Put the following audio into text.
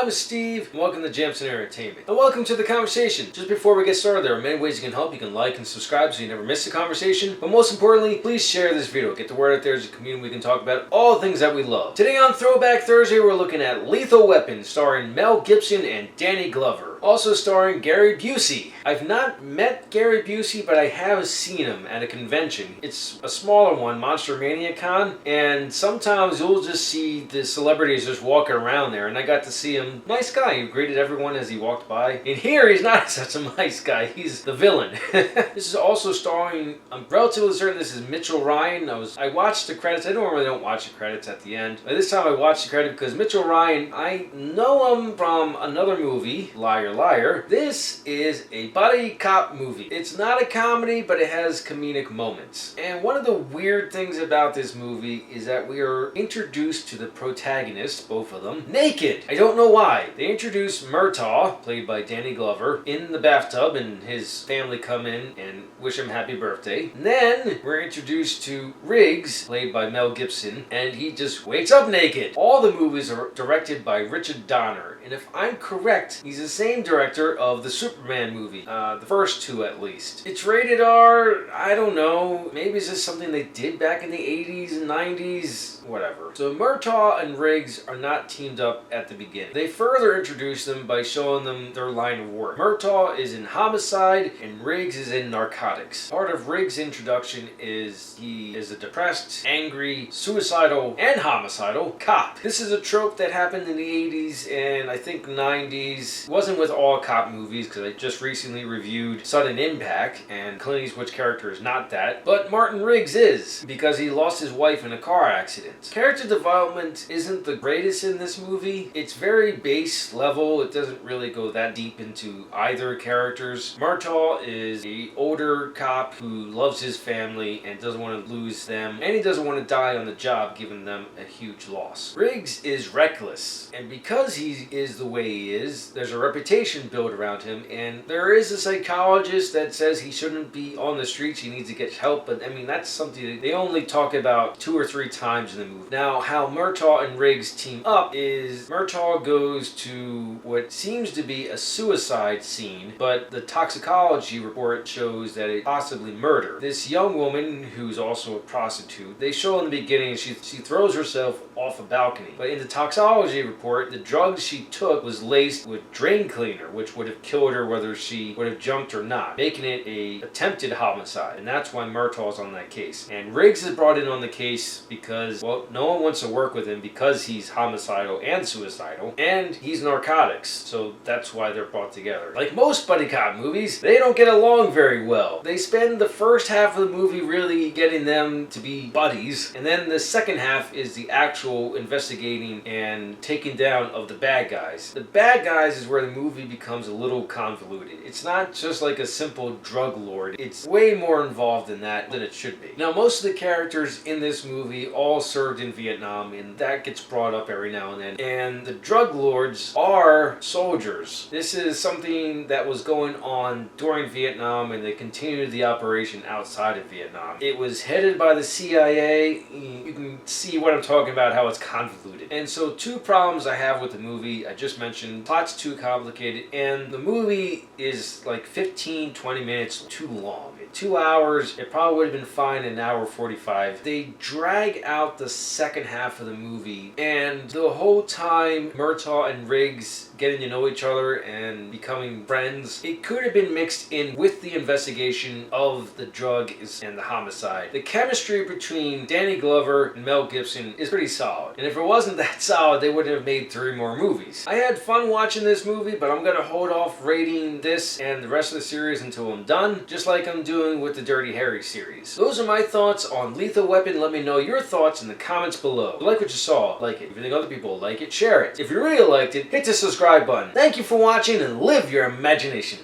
I'm Steve, and welcome to JamsinEntertainment. And welcome to the conversation. Just before we get started, there are many ways you can help. You can like and subscribe so you never miss the conversation. But most importantly, please share this video. Get the word out there as a community. We can talk about all the things that we love. Today on Throwback Thursday, we're looking at Lethal Weapon, starring Mel Gibson and Danny Glover. Also starring Gary Busey. I've not met Gary Busey, but I have seen him at a convention. It's a smaller one, Monster Mania Con, and sometimes you'll just see the celebrities just walking around there, and I got to see him. Nice guy. He greeted everyone as he walked by. In here, he's not such a nice guy. He's the villain. This is also starring, I'm relatively certain this is Mitchell Ryan. I watched the credits. I normally don't watch the credits at the end, but this time I watched the credit because Mitchell Ryan, I know him from another movie, Liar Liar. This is a buddy cop movie. It's not a comedy, but it has comedic moments. And one of the weird things about this movie is that we are introduced to the protagonists, both of them, naked. I don't know why. They introduce Murtaugh, played by Danny Glover, in the bathtub, and his family come in and wish him happy birthday. And then we're introduced to Riggs, played by Mel Gibson, and he just wakes up naked. All the movies are directed by Richard Donner, and if I'm correct, he's the same director of the Superman movie, the first two at least. It's rated R, I don't know, maybe it's just something they did back in the 80s and 90s, whatever. So Murtaugh and Riggs are not teamed up at the beginning. They further introduce them by showing them their line of work. Murtaugh is in homicide and Riggs is in narcotics. Part of Riggs' introduction is he is a depressed, angry, suicidal, and homicidal cop. This is a trope that happened in the 80s and I think 90s. It wasn't with all cop movies because I just recently reviewed Sudden Impact and Clint Eastwood's character is not that, but Martin Riggs is because he lost his wife in a car accident. Character development isn't the greatest in this movie. It's very base level. It doesn't really go that deep into either characters. Murtaugh is an older cop who loves his family and doesn't want to lose them, and he doesn't want to die on the job, giving them a huge loss. Riggs is reckless, and because he is the way he is, there's a reputation built around him, and there is a psychologist that says he shouldn't be on the streets, he needs to get help, but I mean that's something that they only talk about 2 or 3 times in the movie. Now, how Murtaugh and Riggs team up is Murtaugh goes to what seems to be a suicide scene, but the toxicology report shows that it possibly murder. This young woman, who's also a prostitute, they show in the beginning she throws herself off a balcony, but in the toxicology report, the drugs she took was laced with drain cleaner, which would have killed her whether she would have jumped or not, making it a attempted homicide, and that's why Murtaugh's on that case. And Riggs is brought in on the case because, well, no one wants to work with him because he's homicidal and suicidal, and he's narcotics, so that's why they're brought together. Like most buddy cop movies, they don't get along very well. They spend the first half of the movie really getting them to be buddies, and then the second half is the actual investigating and taking down of the bad guys. The bad guys is where the movie becomes a little convoluted. It's not just like a simple drug lord. It's way more involved in that than it should be. Now, most of the characters in this movie all served in Vietnam, and that gets brought up every now and then. And the drug lords are soldiers. This is something that was going on during Vietnam, and they continued the operation outside of Vietnam. It was headed by the CIA. You can see what I'm talking about, how it's convoluted. And so 2 problems I have with the movie I just mentioned. Plot's too complicated, and the movie is like 15-20 minutes too long. 2 hours, it probably would have been fine in 1:45. They drag out the second half of the movie, and the whole time Murtaugh and Riggs getting to know each other and becoming friends, it could have been mixed in with the investigation of the drug and the homicide. The chemistry between Danny Glover and Mel Gibson is pretty solid, and if it wasn't that solid, they wouldn't have made 3 more movies. I had fun watching this movie, but I'm gonna hold off rating this and the rest of the series until I'm done, just like I'm doing with the Dirty Harry series. Those are my thoughts on Lethal Weapon. Let me know your thoughts in the comments below. If you like what you saw, like it. If you think other people like it, share it. If you really liked it, hit the subscribe button. Thank you for watching and live your imagination.